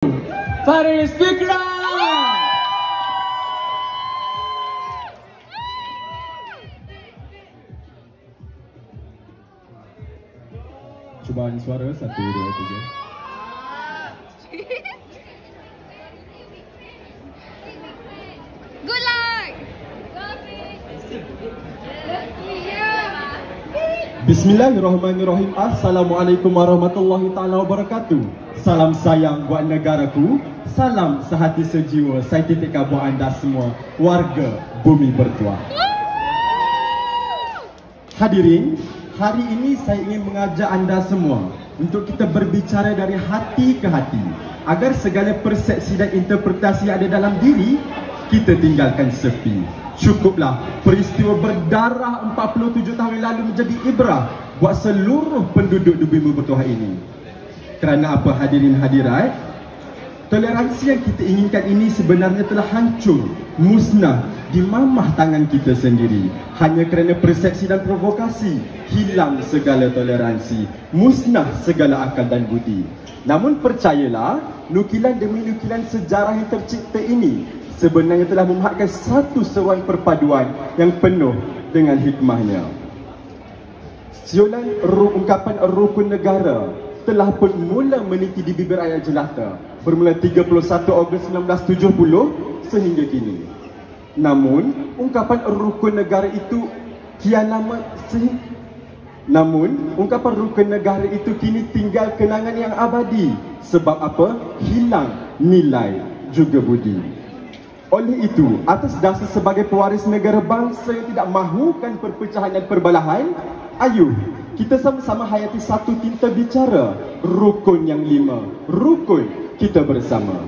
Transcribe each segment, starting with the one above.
Faris Fikra. Cubaan suara 1, 2, 3. Good luck. Bismillahirrahmanirrahim. Assalamualaikum warahmatullahi ta'ala wabarakatuh. Salam sayang buat negaraku. Salam sehati sejiwa. Saya titikkan buat anda semua, warga Bumi Bertuah. Hadirin, hari ini saya ingin mengajak anda semua untuk kita berbicara dari hati ke hati, agar segala persepsi dan interpretasi yang ada dalam diri kita tinggalkan sepi. Cukuplah peristiwa berdarah 47 tahun lalu menjadi ibrah buat seluruh penduduk di Bumi Bertuah ini. Kerana apa, hadirin hadirat? Toleransi yang kita inginkan ini sebenarnya telah hancur, musnah di mamah tangan kita sendiri. Hanya kerana persepsi dan provokasi, hilang segala toleransi, musnah segala akal dan budi. Namun percayalah, nukilan demi nukilan sejarah yang tercipta ini sebenarnya telah memhadkan satu seruan perpaduan yang penuh dengan hikmahnya. Siulan ungkapan rukun negara telah pun mula meniti di bibir rakyat jelata bermula 31 Ogos 1970 sehingga kini. Namun, ungkapan rukun negara itu kini tinggal kenangan yang abadi. Sebab apa? Hilang nilai juga budi. Oleh itu, atas dasar sebagai pewaris negara bangsa yang tidak mahukan perpecahan dan perbalahan, ayuh kita sama-sama hayati satu tinta bicara rukun yang 5, rukun kita bersama.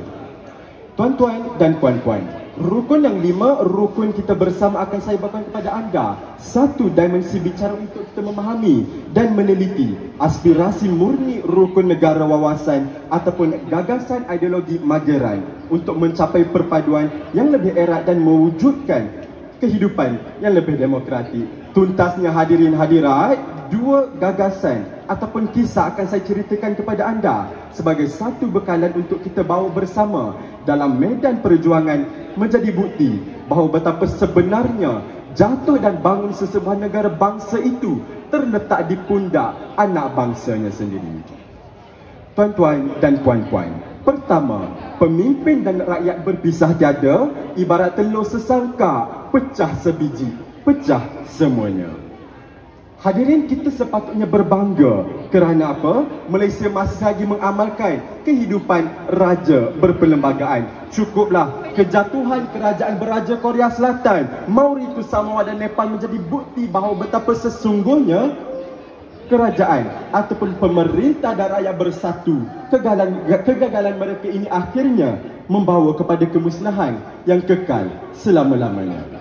Tuan-tuan dan puan-puan, rukun yang 5, rukun kita bersama akan saya bawakan kepada anda satu dimensi bicara untuk kita memahami dan meneliti aspirasi murni rukun negara wawasan ataupun gagasan ideologi Mageran untuk mencapai perpaduan yang lebih erat dan mewujudkan kehidupan yang lebih demokratik. Tuntasnya hadirin hadirat, dua gagasan ataupun kisah akan saya ceritakan kepada anda sebagai satu bekalan untuk kita bawa bersama dalam medan perjuangan menjadi bukti bahawa betapa sebenarnya jatuh dan bangun sesebuah negara bangsa itu terletak di pundak anak bangsanya sendiri. Tuan-tuan dan puan-puan, pertama, pemimpin dan rakyat berpisah tiada, ibarat telur sesangka, pecah sebiji, pecah semuanya. Hadirin, kita sepatutnya berbangga kerana apa? Malaysia masih lagi mengamalkan kehidupan raja berperlembagaan. Cukuplah kejatuhan kerajaan beraja Korea Selatan, Mauritius, Samoa dan Nepal menjadi bukti bahawa betapa sesungguhnya kerajaan ataupun pemerintah dan rakyat bersatu. Kegagalan mereka ini akhirnya membawa kepada kemusnahan yang kekal selama-lamanya.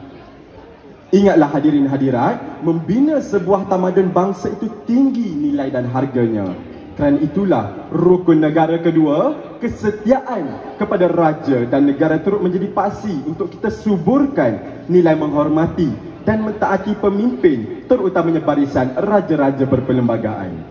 Ingatlah hadirin hadirat, membina sebuah tamadun bangsa itu tinggi nilai dan harganya. Kerana itulah rukun negara kedua, kesetiaan kepada raja dan negara turut menjadi paksi untuk kita suburkan nilai menghormati dan mentaati pemimpin, terutamanya barisan raja-raja berperlembagaan.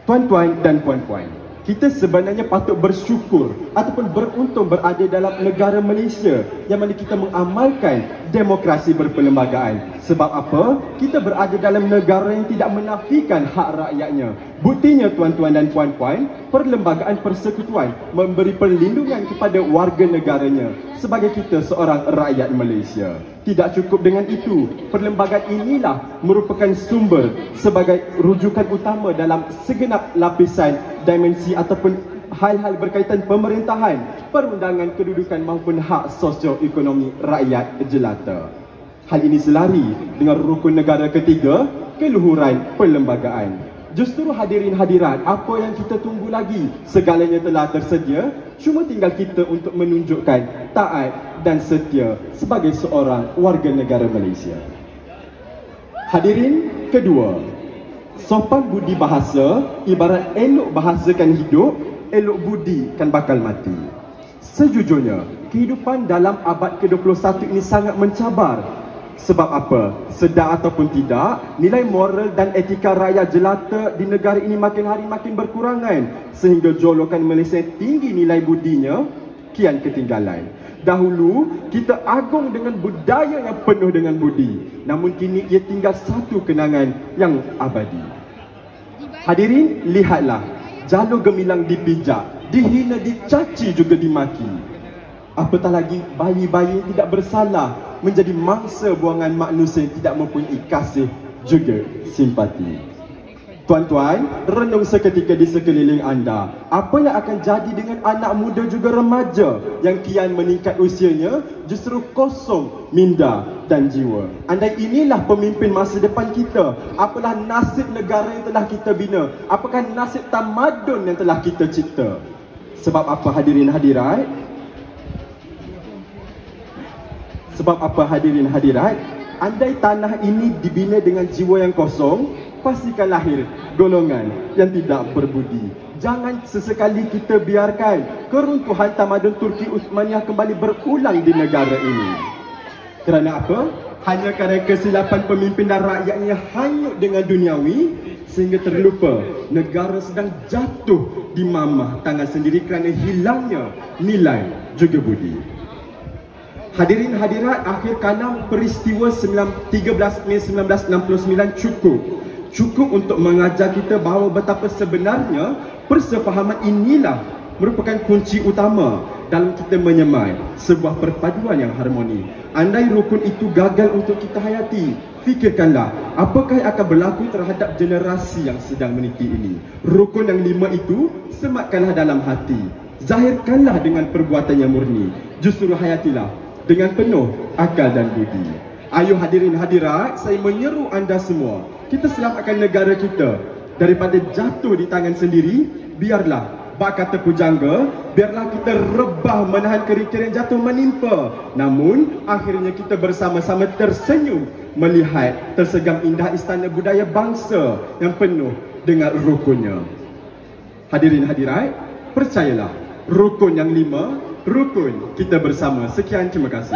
Tuan-tuan dan puan-puan, kita sebenarnya patut bersyukur ataupun beruntung berada dalam negara Malaysia yang mana kita mengamalkan demokrasi berperlembagaan. Sebab apa? Kita berada dalam negara yang tidak menafikan hak rakyatnya. Buktinya tuan-tuan dan puan-puan, perlembagaan persekutuan memberi perlindungan kepada warga negaranya sebagai kita seorang rakyat Malaysia. Tidak cukup dengan itu, perlembagaan inilah merupakan sumber sebagai rujukan utama dalam segenap lapisan dimensi ataupun hal-hal berkaitan pemerintahan, perundangan kedudukan maupun hak sosioekonomi rakyat jelata. Hal ini selari dengan rukun negara ketiga, keluhuran perlembagaan. Justru hadirin hadirat, apa yang kita tunggu lagi? Segalanya telah tersedia, cuma tinggal kita untuk menunjukkan taat dan setia sebagai seorang warga negara Malaysia. Hadirin kedua, sopan budi bahasa ibarat elok bahasakan hidup, elok budi kan bakal mati. Sejujurnya, kehidupan dalam abad ke-21 ini sangat mencabar. Sebab apa? Sedar ataupun tidak, nilai moral dan etika rakyat jelata di negara ini makin hari makin berkurangan, sehingga jolokan Malaysia tinggi nilai budinya kian ketinggalan. Dahulu kita agung dengan budaya yang penuh dengan budi, namun kini ia tinggal satu kenangan yang abadi. Hadirin, lihatlah, jalur gemilang dipijak, dihina, dicaci juga dimaki. Apatah lagi bayi-bayi tidak bersalah menjadi mangsa buangan manusia yang tidak mempunyai kasih juga simpati. Tuan-tuan, renung seketika di sekeliling anda. Apa yang akan jadi dengan anak muda juga remaja yang kian meningkat usianya justru kosong minda dan jiwa. Andai inilah pemimpin masa depan kita, apalah nasib negara yang telah kita bina? Apakah nasib tamadun yang telah kita cipta? Sebab apa hadirin hadirat? Sebab apa hadirin hadirat? Andai tanah ini dibina dengan jiwa yang kosong, pastikan lahir golongan yang tidak berbudi. Jangan sesekali kita biarkan keruntuhan tamadun Turki Uthmaniyah kembali berulang di negara ini. Kerana apa? Hanya kerana kesilapan pemimpin dan rakyatnya hanyut dengan duniawi, sehingga terlupa negara sedang jatuh di mamah tangan sendiri kerana hilangnya nilai juga budi. Hadirin hadirat, akhir kalam peristiwa 13 Mei 1969 cukup untuk mengajar kita bahawa betapa sebenarnya persefahaman inilah merupakan kunci utama dalam kita menyemai sebuah perpaduan yang harmoni. Andai rukun itu gagal untuk kita hayati, fikirkanlah apakah yang akan berlaku terhadap generasi yang sedang meniti ini. Rukun yang 5 itu sematkanlah dalam hati, zahirkanlah dengan perbuatan yang murni, justru hayatilah dengan penuh akal dan budi. Ayuh hadirin hadirat, saya menyeru anda semua, kita selamatkan negara kita daripada jatuh di tangan sendiri. Biarlah bak kata pujangga, biarlah kita rebah menahan kerikil yang jatuh menimpa, namun akhirnya kita bersama-sama tersenyum melihat tersegam indah istana budaya bangsa yang penuh dengan rukunnya. Hadirin hadirat, percayalah, rukun yang 5, rukun kita bersama. Sekian, terima kasih.